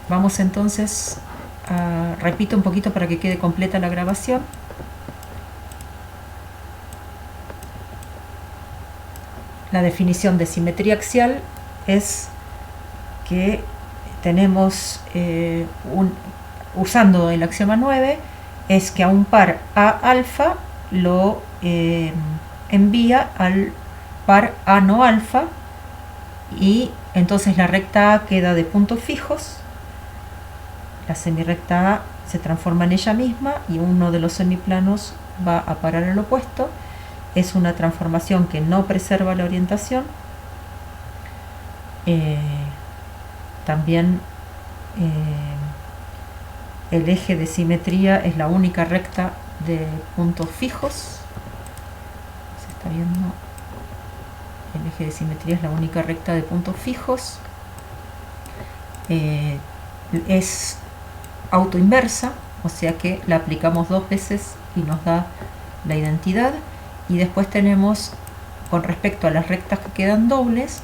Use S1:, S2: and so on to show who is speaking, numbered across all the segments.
S1: Vamos entonces a, repito un poquito para que quede completa la grabación. La definición de simetría axial es que tenemos, usando el axioma 9, es que a un par A alfa lo envía al par A no alfa, y entonces la recta A queda de puntos fijos, la semirrecta A se transforma en ella misma y uno de los semiplanos va a parar al opuesto. Es una transformación que no preserva la orientación. También el eje de simetría es la única recta de puntos fijos. Se está viendo. El eje de simetría es la única recta de puntos fijos. Es autoinversa, o sea que la aplicamos dos veces y nos da la identidad. Y después tenemos, con respecto a las rectas que quedan dobles,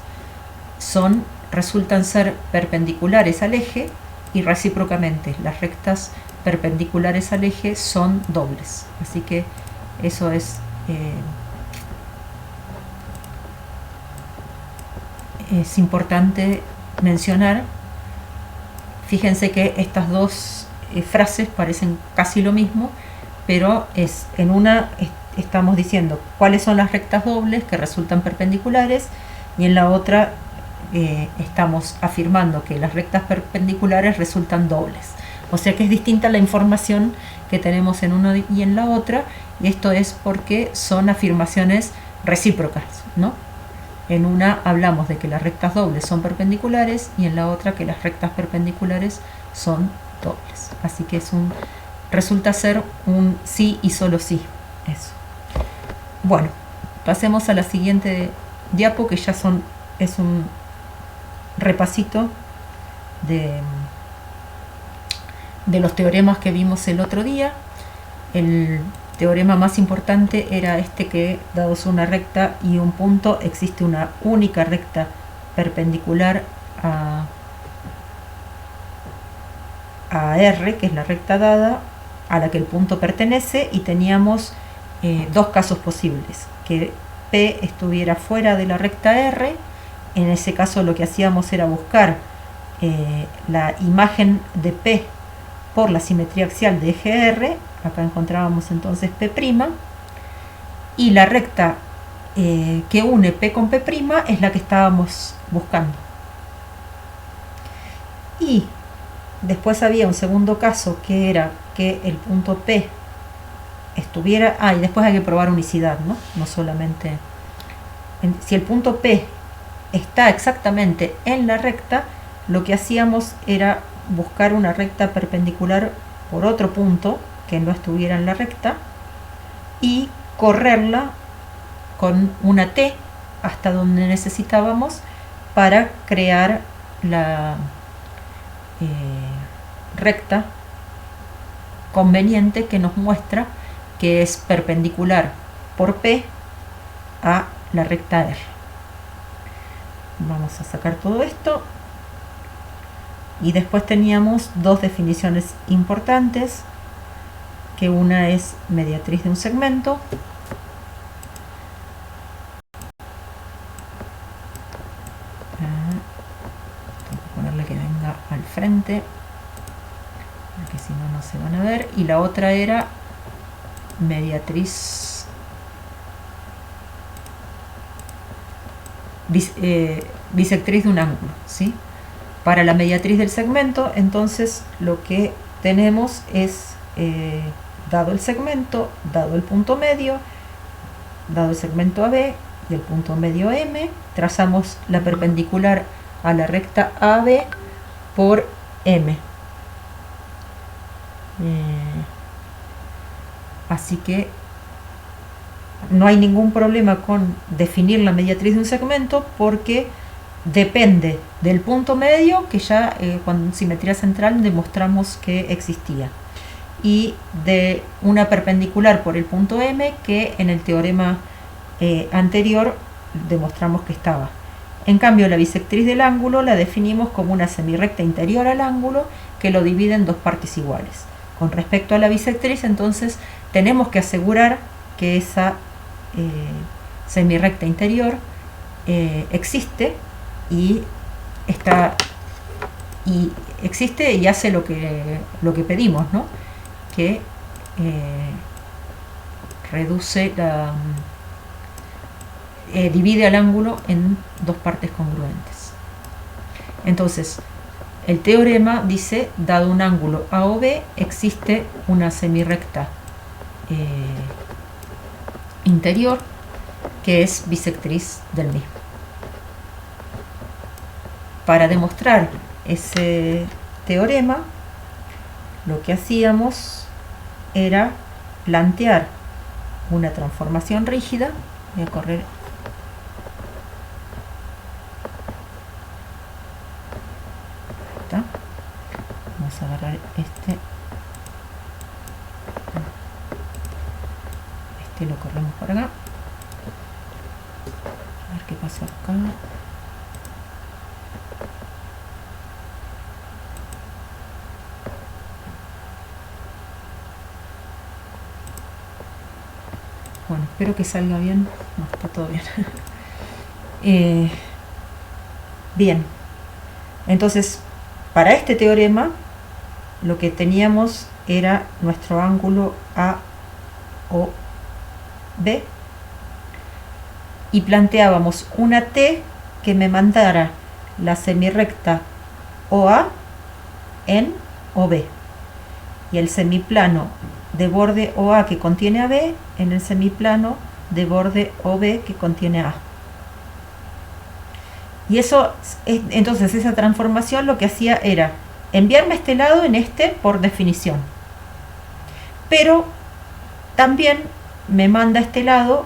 S1: resultan ser perpendiculares al eje, y recíprocamente las rectas perpendiculares al eje son dobles. Así que eso es importante mencionar. Fíjense que estas dos frases parecen casi lo mismo, pero en una estamos diciendo cuáles son las rectas dobles que resultan perpendiculares, y en la otra estamos afirmando que las rectas perpendiculares resultan dobles. O sea que es distinta la información que tenemos en una y en la otra, y esto es porque son afirmaciones recíprocas, ¿no? En una hablamos de que las rectas dobles son perpendiculares, y en la otra que las rectas perpendiculares son dobles. Así que resulta ser un sí y solo sí. Eso. Bueno, pasemos a la siguiente diapo, que ya es un repasito de los teoremas que vimos el otro día. El teorema más importante era este, que dados una recta y un punto existe una única recta perpendicular a R, que es la recta dada a la que el punto pertenece, y teníamos dos casos posibles: que P estuviera fuera de la recta R. En ese caso lo que hacíamos era buscar la imagen de P por la simetría axial de eje R. Acá encontrábamos entonces P', y la recta que une P con P' es la que estábamos buscando. Y después había un segundo caso, que era que el punto P estuviera... y después hay que probar unicidad, ¿no? No solamente... Si el punto P está exactamente en la recta, lo que hacíamos era buscar una recta perpendicular por otro punto que no estuviera en la recta y correrla con una T hasta donde necesitábamos para crear la recta conveniente que nos muestra que es perpendicular por P a la recta R. Vamos a sacar todo esto. Y después teníamos dos definiciones importantes, que una es mediatriz de un segmento. Tengo que ponerle que venga al frente, porque si no, no se van a ver. Y la otra era mediatriz bisectriz de un ángulo, ¿sí? Para la mediatriz del segmento, entonces lo que tenemos es, dado el segmento, dado el punto medio, dado el segmento AB y el punto medio M, trazamos la perpendicular a la recta AB por M. Así que no hay ningún problema con definir la mediatriz de un segmento, porque depende del punto medio, que ya con simetría central demostramos que existía, y de una perpendicular por el punto M, que en el teorema anterior demostramos que estaba. En cambio, la bisectriz del ángulo la definimos como una semirrecta interior al ángulo que lo divide en dos partes iguales. Con respecto a la bisectriz, entonces, tenemos que asegurar que esa semirrecta interior existe y existe y hace lo que pedimos, ¿no? Que reduce divide al ángulo en dos partes congruentes. Entonces, el teorema dice, dado un ángulo A o B, existe una semirrecta interior que es bisectriz del mismo. Para demostrar ese teorema, lo que hacíamos era plantear una transformación rígida. Voy a correr. ¿Está? Vamos a agarrar este lo corremos por acá. A ver qué pasa acá. Bueno, espero que salga bien. No, está todo bien. Bien. Entonces, para este teorema, lo que teníamos era nuestro ángulo A o B y planteábamos una T que me mandara la semirrecta OA en OB y el semiplano de borde OA que contiene AB en el semiplano de borde OB que contiene A. Y eso, entonces esa transformación lo que hacía era enviarme este lado en este por definición, pero también me manda este lado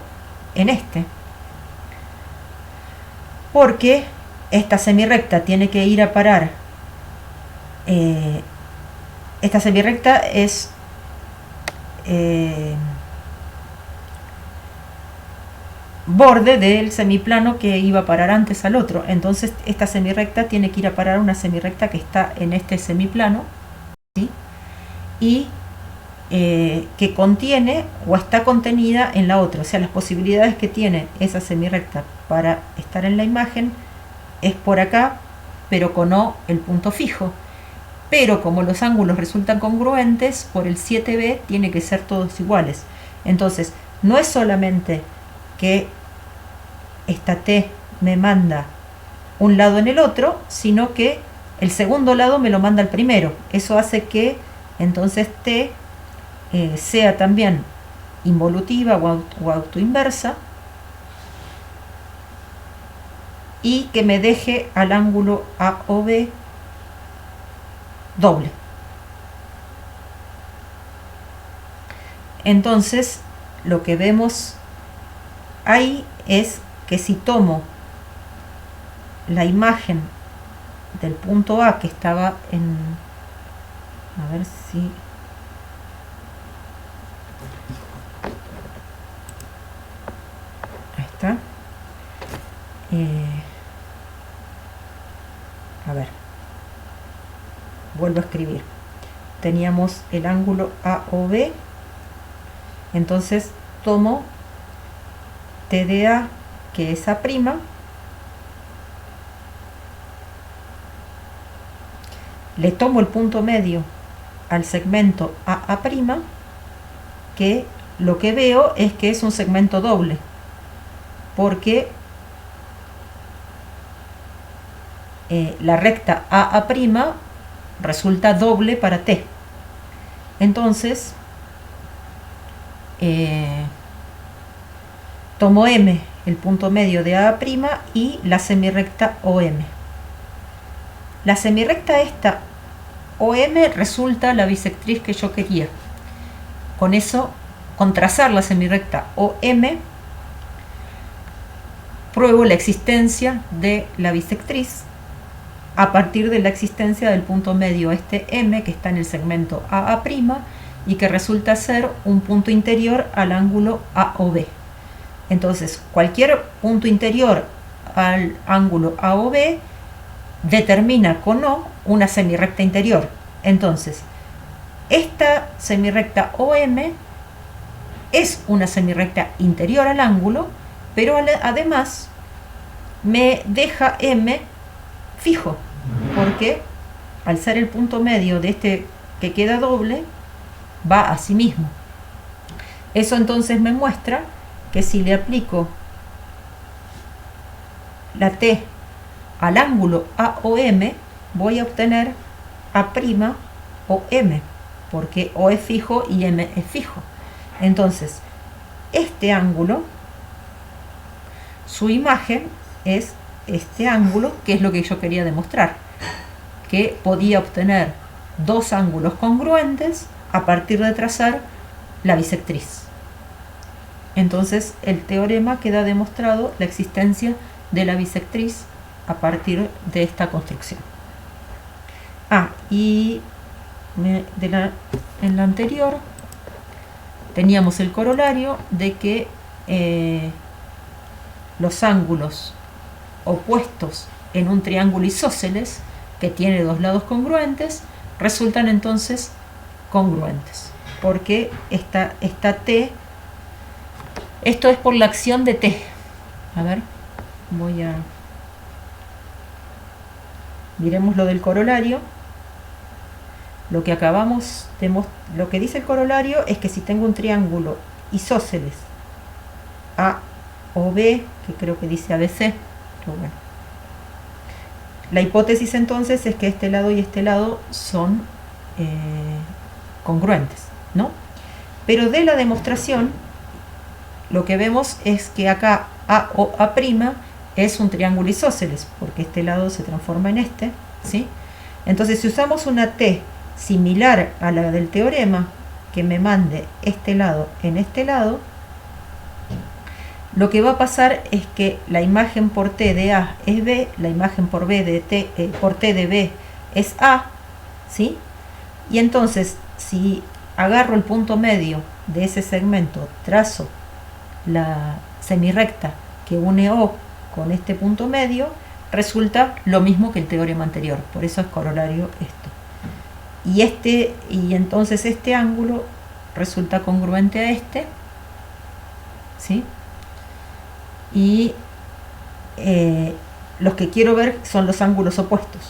S1: en este, porque esta semirrecta tiene que ir a parar, esta semirrecta es borde del semiplano que iba a parar antes al otro. Entonces esta semirrecta tiene que ir a parar a una semirrecta que está en este semiplano, ¿sí? Y que contiene o está contenida en la otra. O sea, las posibilidades que tiene esa semirrecta para estar en la imagen es por acá, pero con O el punto fijo. Pero como los ángulos resultan congruentes, por el 7b tiene que ser todos iguales. Entonces, no es solamente que esta T me manda un lado en el otro, sino que el segundo lado me lo manda el primero. Eso hace que entonces T sea también involutiva o autoinversa y que me deje al ángulo AOB doble. Entonces lo que vemos ahí es que si tomo la imagen del punto A que estaba en, a ver si ahí está, a ver, vuelvo a escribir, teníamos el ángulo AOB, entonces tomo T de A, que es A', le tomo el punto medio al segmento AA', que lo que veo es que es un segmento doble, porque la recta AA' resulta doble para T. Entonces tomo M, el punto medio de AA', y la semirrecta OM. La semirrecta esta OM resulta la bisectriz que yo quería. Con eso, con trazar la semirrecta OM, pruebo la existencia de la bisectriz a partir de la existencia del punto medio este M, que está en el segmento AA' y que resulta ser un punto interior al ángulo AOB. Entonces, cualquier punto interior al ángulo AOB, determina con O una semirrecta interior. Entonces, esta semirrecta OM es una semirrecta interior al ángulo, pero además me deja M fijo, porque al ser el punto medio de este que queda doble, va a sí mismo. Eso entonces me muestra que si le aplico la T al ángulo AOM, voy a obtener A' o M, porque O es fijo y M es fijo. Entonces, este ángulo, su imagen es este ángulo, que es lo que yo quería demostrar, que podía obtener dos ángulos congruentes a partir de trazar la bisectriz. Entonces, el teorema queda demostrado la existencia de la bisectriz a partir de esta construcción. Y en la anterior teníamos el corolario de que los ángulos opuestos en un triángulo isósceles que tiene dos lados congruentes resultan entonces congruentes, porque esta T, esto es por la acción de T. A ver, miremos lo del corolario. Lo que acabamos de lo que dice el corolario es que si tengo un triángulo isósceles A o B, que creo que dice ABC, pero bueno, la hipótesis entonces es que este lado y este lado son congruentes, ¿no? Pero de la demostración lo que vemos es que acá A o A' es un triángulo isósceles, porque este lado se transforma en este, ¿sí? Entonces, si usamos una T similar a la del teorema, que me mande este lado en este lado, lo que va a pasar es que la imagen por T de A es B, la imagen por B de T, por T de B es A, ¿sí? Y entonces, si agarro el punto medio de ese segmento, trazo la semirrecta que une O con este punto medio, resulta lo mismo que el teorema anterior. Por eso es corolario esto. Y entonces este ángulo resulta congruente a este, ¿sí? Y los que quiero ver son los ángulos opuestos.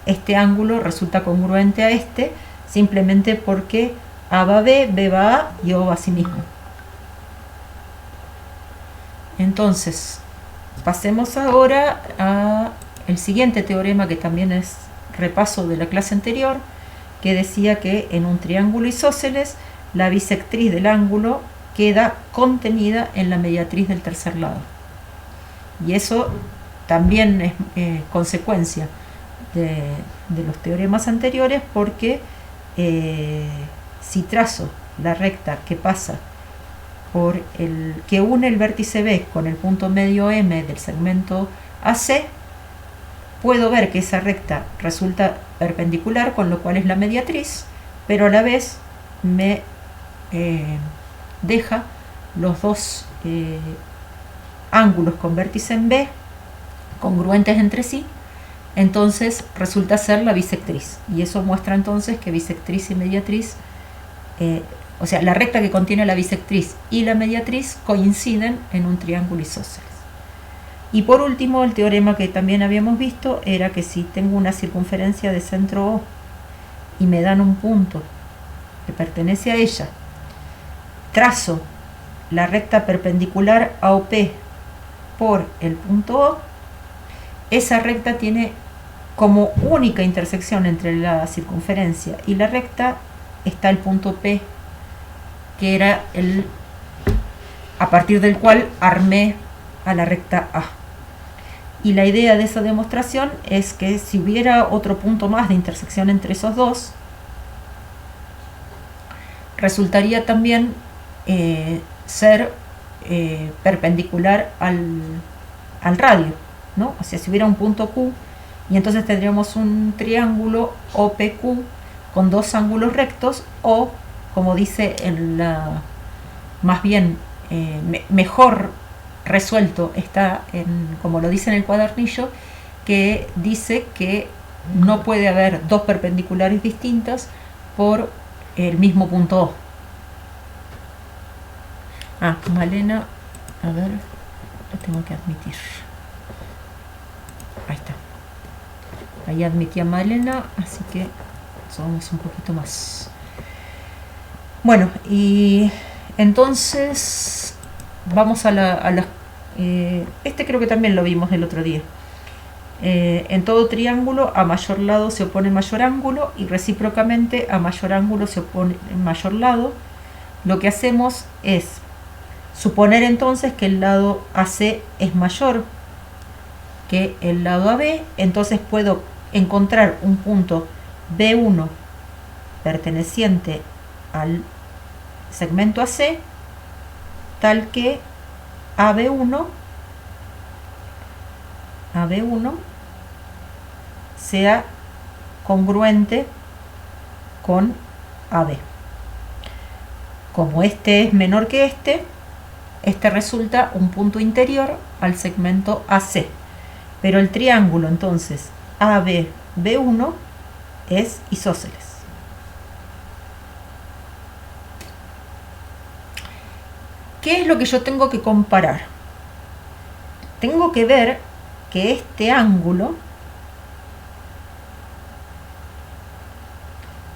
S1: Este ángulo resulta congruente a este simplemente porque A va a B, B va a A y O va a sí mismo. Entonces, pasemos ahora al siguiente teorema, que también es repaso de la clase anterior, que decía que en un triángulo isósceles la bisectriz del ángulo queda contenida en la mediatriz del tercer lado. Y eso también es consecuencia de los teoremas anteriores, porque si trazo la recta que pasa por que une el vértice B con el punto medio M del segmento AC, puedo ver que esa recta resulta perpendicular, con lo cual es la mediatriz, pero a la vez me deja los dos ángulos con vértice en B congruentes entre sí. Entonces resulta ser la bisectriz, y eso muestra entonces que bisectriz y mediatriz, o sea, la recta que contiene la bisectriz y la mediatriz coinciden en un triángulo isósceles. Y por último, el teorema que también habíamos visto era que si tengo una circunferencia de centro O y me dan un punto que pertenece a ella, trazo la recta perpendicular a OP por el punto O, esa recta tiene como única intersección entre la circunferencia y la recta está el punto P, que era a partir del cual armé a la recta A. Y la idea de esa demostración es que si hubiera otro punto más de intersección entre esos dos, resultaría también ser perpendicular al radio, ¿no? O sea, si hubiera un punto Q, y entonces tendríamos un triángulo OPQ con dos ángulos rectos, o, como dice en la más bien mejor resuelto, está como lo dice en el cuadernillo, que dice que no puede haber dos perpendiculares distintas por el mismo punto O. Malena, a ver, lo tengo que admitir. Ahí está. Ahí admití a Malena, así que somos un poquito más. Bueno, y entonces vamos a la este creo que también lo vimos el otro día. En todo triángulo a mayor lado se opone mayor ángulo y recíprocamente a mayor ángulo se opone mayor lado. Lo que hacemos es suponer entonces que el lado AC es mayor que el lado AB, entonces puedo encontrar un punto B1 perteneciente al segmento AC tal que AB1 sea congruente con AB. Como este es menor que este resulta un punto interior al segmento AC. Pero el triángulo entonces ABB1 es isósceles. ¿Qué es lo que yo tengo que comparar? Tengo que ver que este ángulo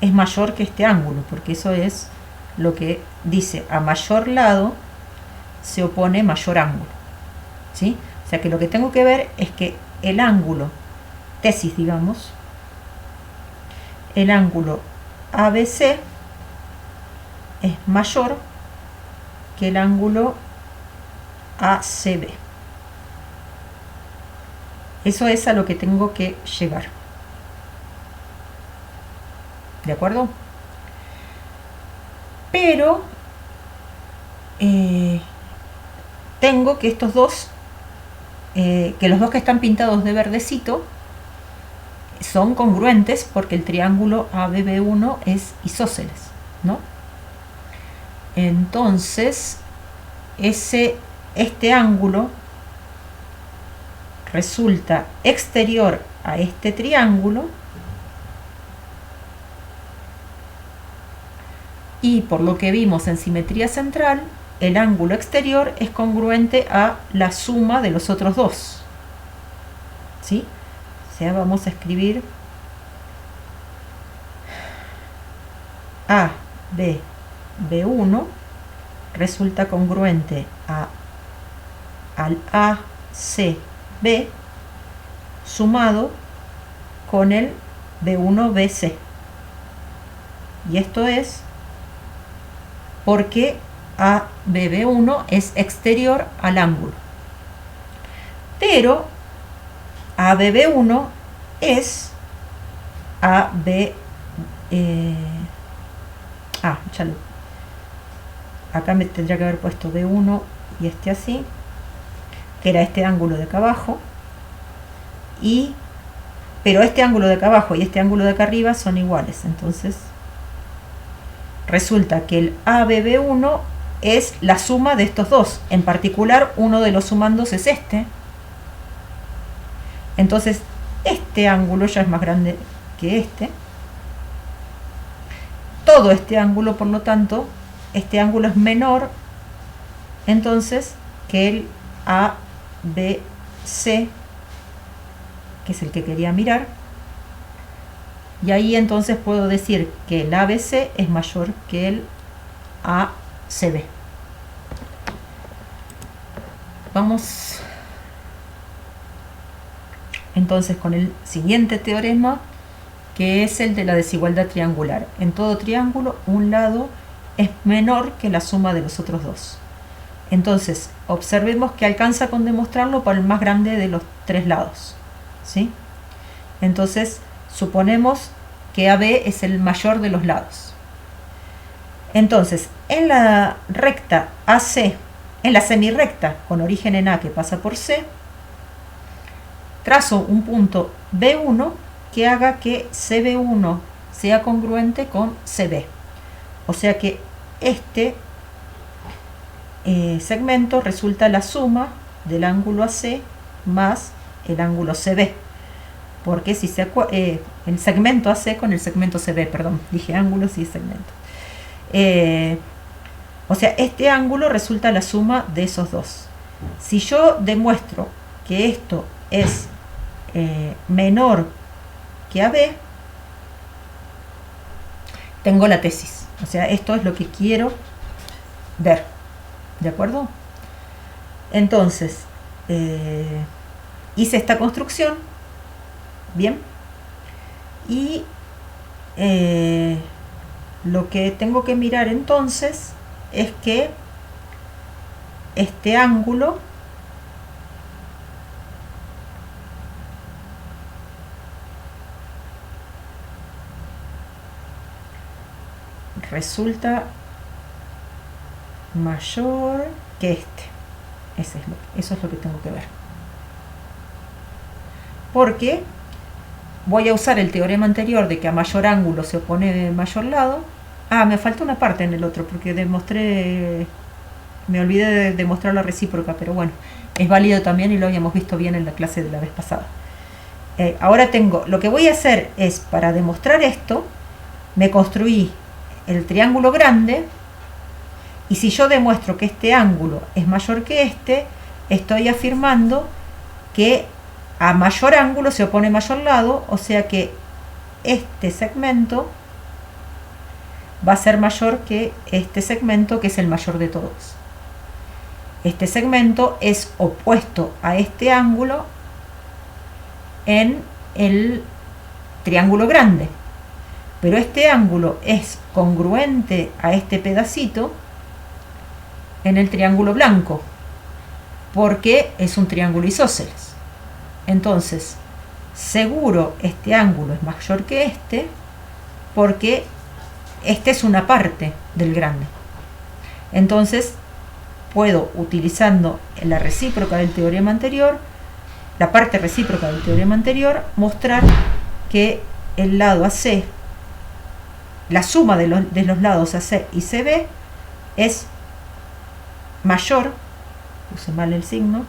S1: es mayor que este ángulo, porque eso es lo que dice: a mayor lado se opone mayor ángulo, ¿sí? O sea que lo que tengo que ver es que el ángulo tesis, digamos, el ángulo ABC es mayor que el ángulo ACB. Eso es a lo que tengo que llegar. ¿De acuerdo? Pero tengo que estos dos, que los dos que están pintados de verdecito, son congruentes porque el triángulo ABB1 es isósceles, ¿no? Entonces, este ángulo resulta exterior a este triángulo y por lo que vimos en simetría central, el ángulo exterior es congruente a la suma de los otros dos, ¿sí? O sea, vamos a escribir AB1 resulta congruente al ACB sumado con el B1BC. Y esto es porque ABB1 es exterior al ángulo. Pero ABB1 es acá me tendría que haber puesto B1 y este así, que era este ángulo de acá abajo, pero este ángulo de acá abajo y este ángulo de acá arriba son iguales, entonces resulta que el ABB1 es la suma de estos dos, en particular uno de los sumandos es este, entonces este ángulo ya es más grande que este, todo este ángulo, por lo tanto, este ángulo es menor entonces que el ABC, que es el que quería mirar, y ahí entonces puedo decir que el ABC es mayor que el ACB. Vamos entonces con el siguiente teorema, que es el de la desigualdad triangular. En todo triángulo, un lado es menor que la suma de los otros dos. Entonces, observemos que alcanza con demostrarlo por el más grande de los tres lados, ¿sí? Entonces, suponemos que AB es el mayor de los lados. Entonces, en la recta AC, en la semirrecta con origen en A que pasa por C, trazo un punto B1 que haga que CB1 sea congruente con CB. O sea que este segmento resulta la suma del ángulo AC más el ángulo CB. Porque si el segmento AC con el segmento CB, perdón, dije ángulos y segmento. O sea, este ángulo resulta la suma de esos dos. Si yo demuestro que esto es menor que AB, tengo la tesis. O sea, esto es lo que quiero ver. ¿De acuerdo? Entonces, hice esta construcción. Bien. Y lo que tengo que mirar entonces es que este ángulo resulta mayor que este. Eso es lo que tengo que ver. Porque voy a usar el teorema anterior de que a mayor ángulo se opone mayor lado. Ah, me falta una parte en el otro porque me olvidé de demostrar la recíproca, pero bueno, es válido también y lo habíamos visto bien en la clase de la vez pasada. Ahora lo que voy a hacer es, para demostrar esto, me construí el triángulo grande, y si yo demuestro que este ángulo es mayor que este, estoy afirmando que a mayor ángulo se opone mayor lado, o sea que este segmento va a ser mayor que este segmento, que es el mayor de todos. Este segmento es opuesto a este ángulo en el triángulo grande, pero este ángulo es congruente a este pedacito en el triángulo blanco, porque es un triángulo isósceles. Entonces, seguro este ángulo es mayor que este, porque este es una parte del grande. Entonces, puedo, utilizando la recíproca del teorema anterior, la parte recíproca del teorema anterior, mostrar que el lado AC, la suma de los lados AC y CB es mayor, puse mal el signo,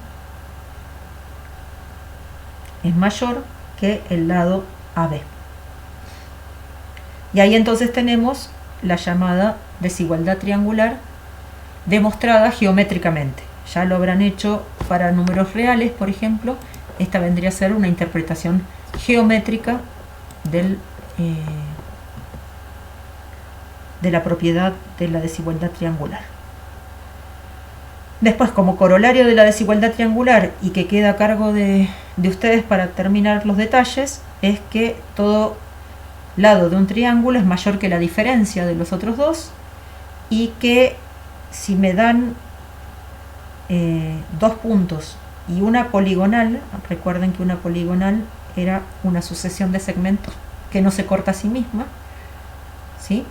S1: es mayor que el lado AB. Y ahí entonces tenemos la llamada desigualdad triangular demostrada geométricamente. Ya lo habrán hecho para números reales, por ejemplo. Esta vendría a ser una interpretación geométrica de la propiedad de la desigualdad triangular. Después, como corolario de la desigualdad triangular, y que queda a cargo de ustedes para terminar los detalles, es que todo lado de un triángulo es mayor que la diferencia de los otros dos, y que si me dan dos puntos y una poligonal, recuerden que una poligonal era una sucesión de segmentos que no se corta a sí misma, ¿sí?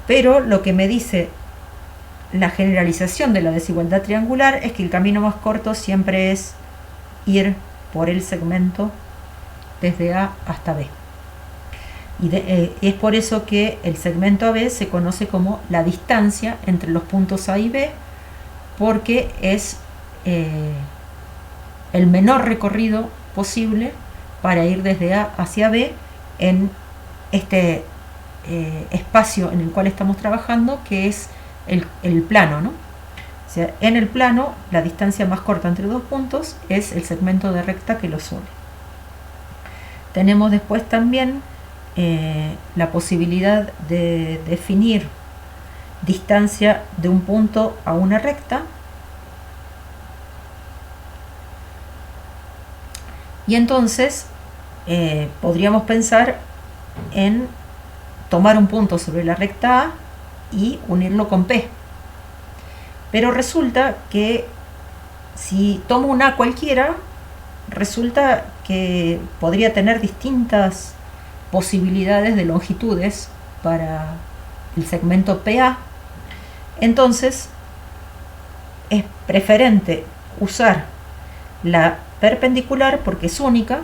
S1: Pero lo que me dice la generalización de la desigualdad triangular es que el camino más corto siempre es ir por el segmento desde A hasta B. Y es por eso que el segmento AB se conoce como la distancia entre los puntos A y B, porque es el menor recorrido posible para ir desde A hacia B en este espacio en el cual estamos trabajando, que es el plano, ¿no? O sea, en el plano, la distancia más corta entre dos puntos es el segmento de recta que los une. Tenemos después también la posibilidad de definir distancia de un punto a una recta, y entonces podríamos pensar en tomar un punto sobre la recta A y unirlo con P. Pero resulta que si tomo un A cualquiera, resulta que podría tener distintas posibilidades de longitudes para el segmento PA. Entonces es preferente usar la perpendicular porque es única,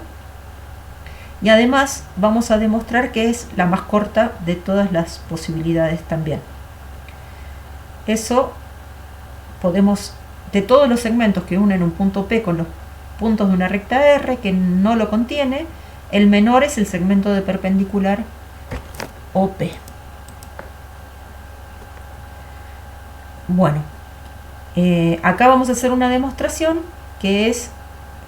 S1: y además vamos a demostrar que es la más corta de todas las posibilidades también. Eso podemos de todos los segmentos que unen un punto P con los puntos de una recta R que no lo contiene, el menor es el segmento de perpendicular OP. Bueno, acá vamos a hacer una demostración que es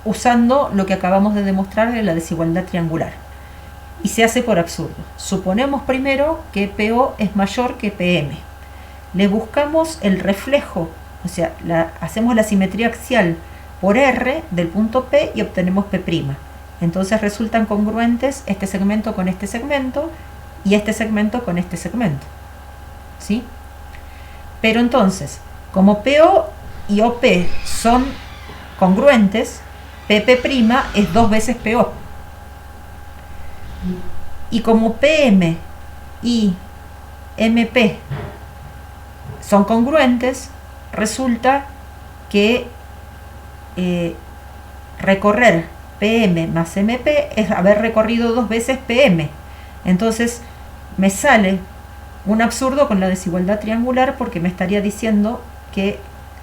S1: usando lo que acabamos de demostrar de la desigualdad triangular. Y se hace por absurdo. Suponemos primero que PO es mayor que PM. Le buscamos el reflejo, o sea, hacemos la simetría axial por R del punto P y obtenemos P'. Entonces resultan congruentes este segmento con este segmento y este segmento con este segmento. ¿Sí? Pero entonces, como PO y OP son congruentes, PP' es 2 veces PO. Y como PM y MP son congruentes, resulta que recorrer PM más MP es haber recorrido 2 veces PM. Entonces me sale un absurdo con la desigualdad triangular porque me estaría diciendo que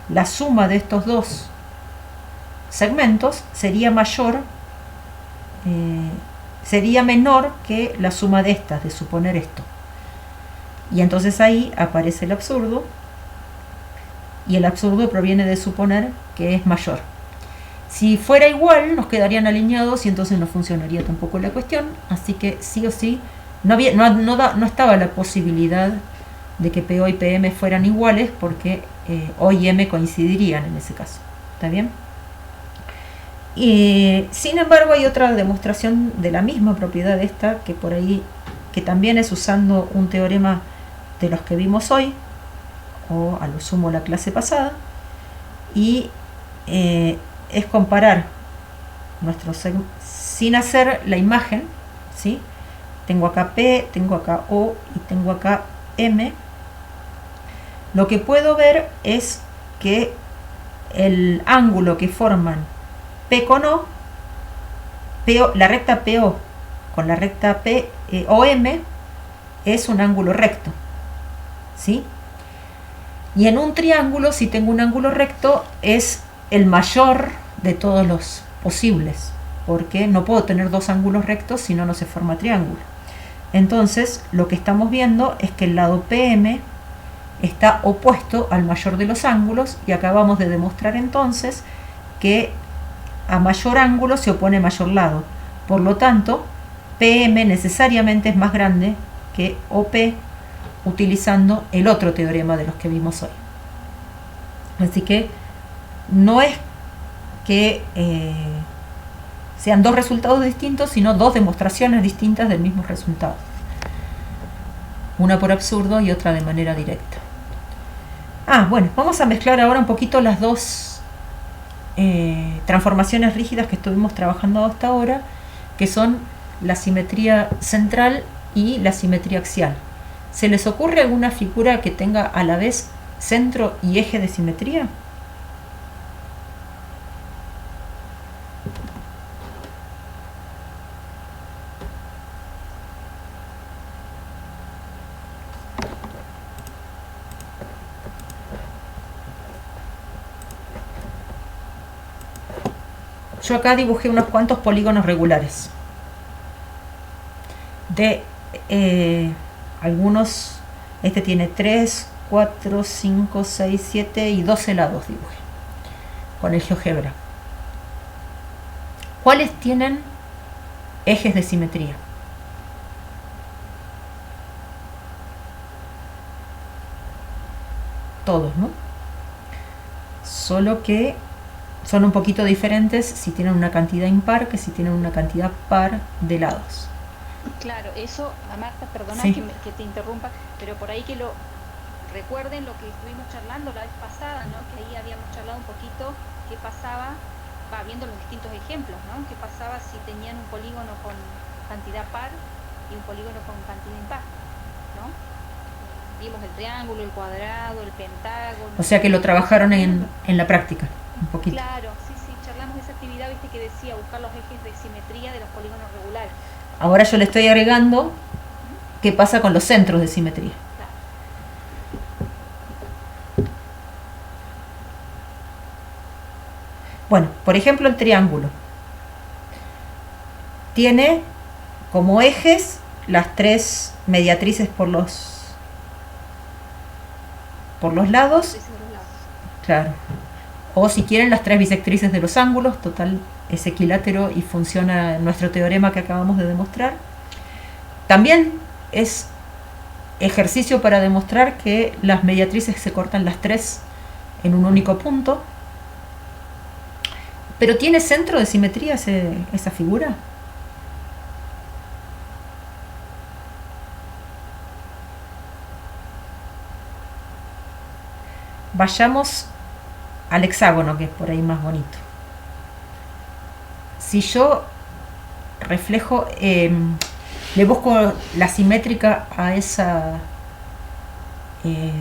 S1: la suma de estos dos segmentos sería menor que la suma de estas, de suponer esto. Y entonces ahí aparece el absurdo, y el absurdo proviene de suponer que es mayor. Si fuera igual, nos quedarían alineados y entonces no funcionaría tampoco la cuestión, así que sí o sí, no estaba la posibilidad de que PO y PM fueran iguales porque O y M coincidirían en ese caso. ¿Está bien? Y, sin embargo, hay otra demostración de la misma propiedad de esta, que por ahí, que también es usando un teorema de los que vimos hoy, o a lo sumo la clase pasada, y es comparar sin hacer la imagen, ¿sí? Tengo acá P, tengo acá O y tengo acá M. Lo que puedo ver es que el ángulo que forman P con O, la recta PO con la recta OM es un ángulo recto, ¿sí? Y en un triángulo, si tengo un ángulo recto, es el mayor de todos los posibles, porque no puedo tener dos ángulos rectos si no, no se forma triángulo. Entonces, lo que estamos viendo es que el lado PM está opuesto al mayor de los ángulos, y acabamos de demostrar entonces que a mayor ángulo se opone mayor lado. Por lo tanto, PM necesariamente es más grande que OP, utilizando el otro teorema de los que vimos hoy. Así que no es que sean dos resultados distintos, sino dos demostraciones distintas del mismo resultado. Una por absurdo y otra de manera directa. Bueno, vamos a mezclar ahora un poquito las dos transformaciones rígidas que estuvimos trabajando hasta ahora, que son la simetría central y la simetría axial. ¿Se les ocurre alguna figura que tenga a la vez centro y eje de simetría? Yo acá dibujé unos cuantos polígonos regulares de algunos. Este tiene 3, 4, 5, 6, 7 y 12 lados dibujé con el GeoGebra. ¿Cuáles tienen ejes de simetría? Todos, ¿no? Solo que son un poquito diferentes si tienen una cantidad impar que si tienen una cantidad par de lados.
S2: Claro, eso, Marta, perdona
S1: sí,
S2: que te interrumpa, pero por ahí que lo recuerden lo que estuvimos charlando la vez pasada, ¿no? Que ahí habíamos charlado un poquito qué pasaba, viendo los distintos ejemplos, ¿no? Qué pasaba si tenían un polígono con cantidad par y un polígono con cantidad impar, ¿no? Vimos el triángulo, el cuadrado, el pentágono.
S1: O sea que lo trabajaron en la práctica, un poquito.
S2: Claro, sí, charlamos de esa actividad, viste, que decía buscar los ejes de simetría de los polígonos regulares.
S1: Ahora yo le estoy agregando qué pasa con los centros de simetría.
S2: Claro.
S1: Bueno, por ejemplo, el triángulo tiene como ejes las tres mediatrices por los lados. Claro. O si quieren, las tres bisectrices de los ángulos. Total, es equilátero y funciona nuestro teorema que acabamos de demostrar. También es ejercicio para demostrar que las mediatrices se cortan las tres en un único punto. Pero ¿tiene centro de simetría esa figura? Vayamos al hexágono, que es por ahí más bonito. Si yo reflejo, le busco la simétrica a esa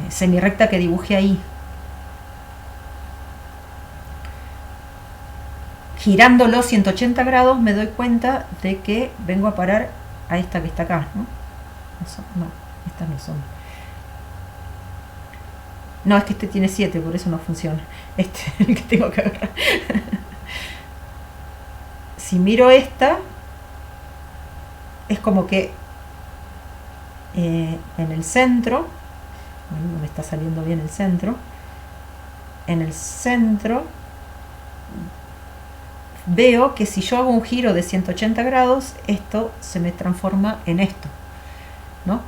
S1: semirrecta que dibujé ahí, girándolo 180 grados me doy cuenta de que vengo a parar a esta que está acá, ¿no? No, estas no son. No, es que este tiene 7, por eso no funciona. Este es el que tengo que agarrar. Si miro esta, es como que en el centro, no me está saliendo bien el centro, en el centro veo que si yo hago un giro de 180 grados, esto se me transforma en esto, ¿no?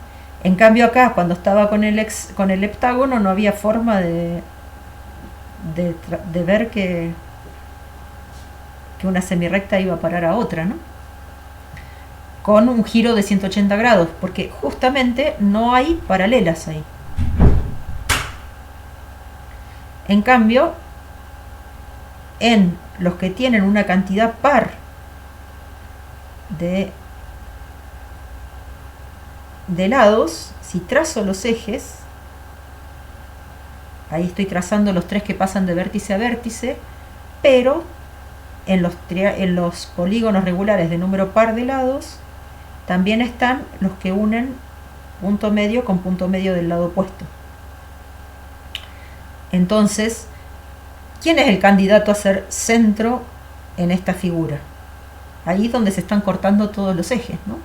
S1: En cambio acá, cuando estaba con el heptágono, no había forma de ver que una semirrecta iba a parar a otra, ¿no? Con un giro de 180 grados, porque justamente no hay paralelas ahí. En cambio, en los que tienen una cantidad par de lados, si trazo los ejes, ahí estoy trazando los tres que pasan de vértice a vértice, pero en los polígonos regulares de número par de lados también están los que unen punto medio con punto medio del lado opuesto. Entonces, ¿quién es el candidato a ser centro en esta figura? Ahí es donde se están cortando todos los ejes, ¿no?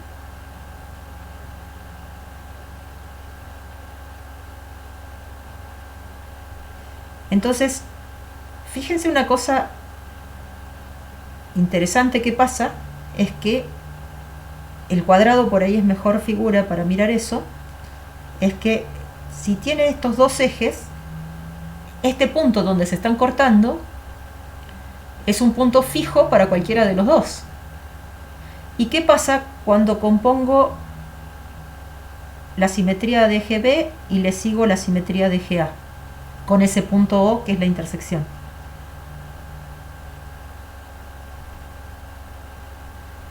S1: Entonces, fíjense una cosa interesante que pasa, es que el cuadrado por ahí es mejor figura para mirar eso, es que si tiene estos dos ejes, este punto donde se están cortando es un punto fijo para cualquiera de los dos. ¿Y qué pasa cuando compongo la simetría de eje B y le sigo la simetría de eje A con ese punto O que es la intersección?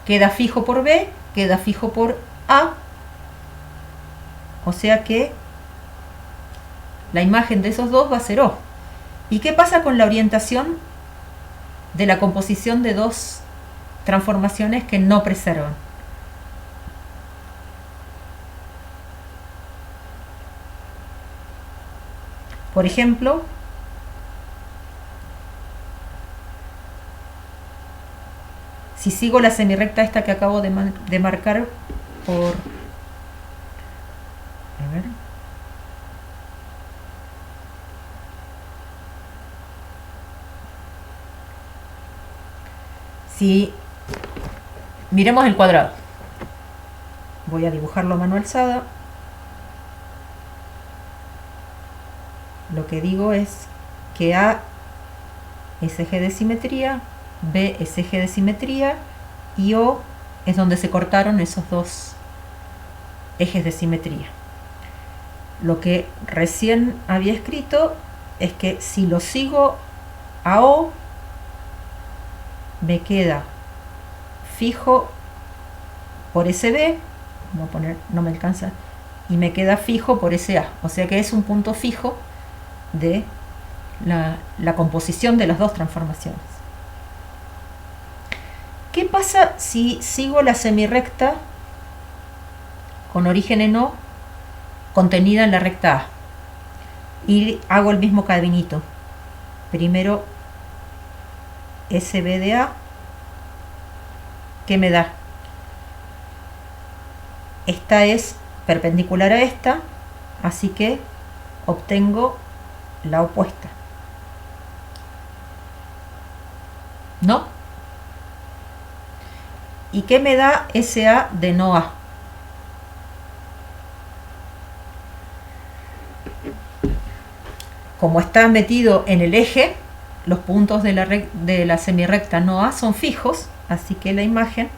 S1: Queda fijo por B, queda fijo por A, o sea que la imagen de esos dos va a ser O. ¿Y qué pasa con la orientación de la composición de dos transformaciones que no preservan? Por ejemplo, si sigo la semirrecta esta que acabo de marcar por... A ver. Si miremos el cuadrado, voy a dibujarlo a mano alzada. Lo que digo es que A es eje de simetría, B es eje de simetría y O es donde se cortaron esos dos ejes de simetría. Lo que recién había escrito es que si lo sigo a O, me queda fijo por ese B, vamos a poner, no me alcanza, y me queda fijo por ese A, o sea que es un punto fijo de la composición de las dos transformaciones. ¿Qué pasa si sigo la semirrecta con origen en O contenida en la recta A y hago el mismo caminito? Primero SB de A, ¿qué me da? Esta es perpendicular a esta, así que obtengo la opuesta, ¿no? ¿Y qué me da SA de no A? Como está metido en el eje, los puntos de la semirrecta no A son fijos, así que la imagen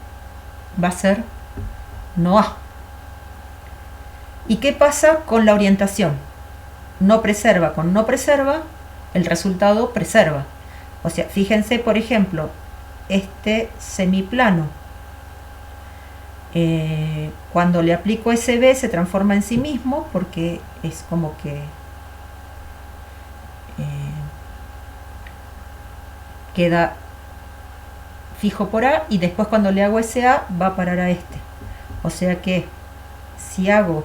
S1: va a ser no A. ¿Y qué pasa con la orientación? No preserva con no preserva, el resultado preserva. O sea, fíjense, por ejemplo, este semiplano. Cuando le aplico SB se transforma en sí mismo porque es como que queda fijo por A, y después cuando le hago SA va a parar a este. O sea que si hago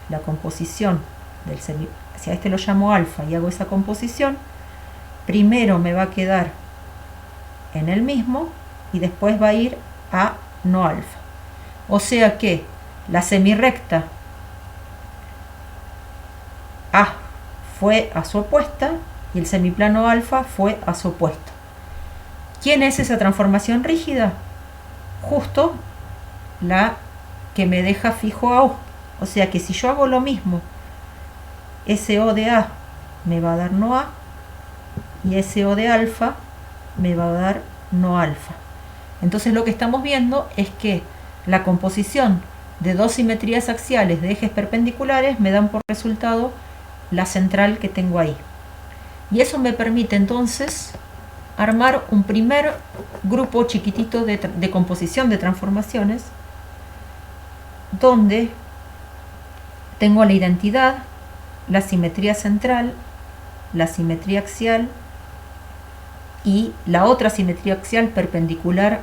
S1: la composición del si a este lo llamo alfa y hago esa composición, primero me va a quedar en el mismo y después va a ir a no alfa. O sea que la semirrecta A fue a su opuesta y el semiplano alfa fue a su opuesto. ¿Quién es esa transformación rígida? Justo la que me deja fijo a O. O sea que si yo hago lo mismo, SO de A me va a dar no A y SO de alfa me va a dar no alfa. Entonces lo que estamos viendo es que la composición de dos simetrías axiales de ejes perpendiculares me dan por resultado la central que tengo ahí. Y eso me permite entonces armar un primer grupo chiquitito de composición de transformaciones donde tengo la identidad, la simetría central, la simetría axial y la otra simetría axial perpendicular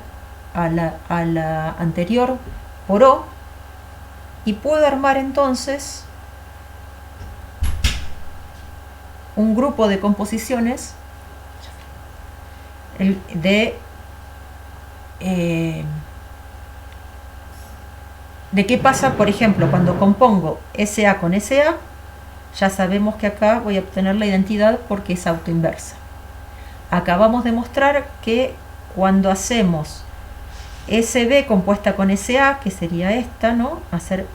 S1: a la anterior por O, y puedo armar entonces un grupo de composiciones de qué pasa, por ejemplo, cuando compongo SA con SA. Ya sabemos que acá voy a obtener la identidad porque es autoinversa. Acabamos de mostrar que cuando hacemos SB compuesta con SA, que sería esta, ¿no? Hacer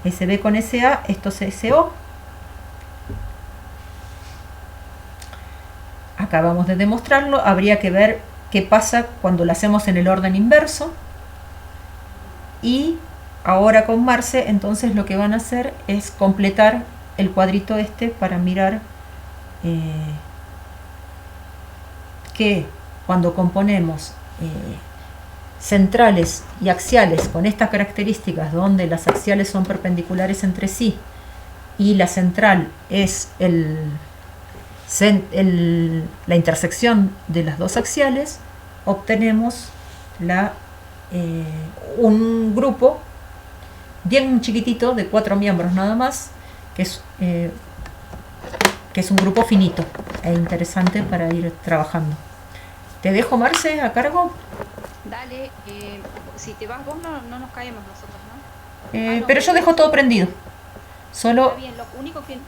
S1: SB con SA, esto es SO. Acabamos de demostrarlo, habría que ver qué pasa cuando lo hacemos en el orden inverso. Y ahora con Marce, entonces lo que van a hacer es completar el cuadrito este para mirar que cuando componemos centrales y axiales con estas características, donde las axiales son perpendiculares entre sí y la central es la intersección de las dos axiales, obtenemos un grupo bien chiquitito de 4 miembros nada más, que es un grupo finito e interesante para ir trabajando. ¿Te dejo, Marce, a cargo?
S2: Dale, si te vas vos no nos caemos nosotros, ¿no?
S1: Pero yo dejo todo prendido. Solo
S2: Está bien, lo único que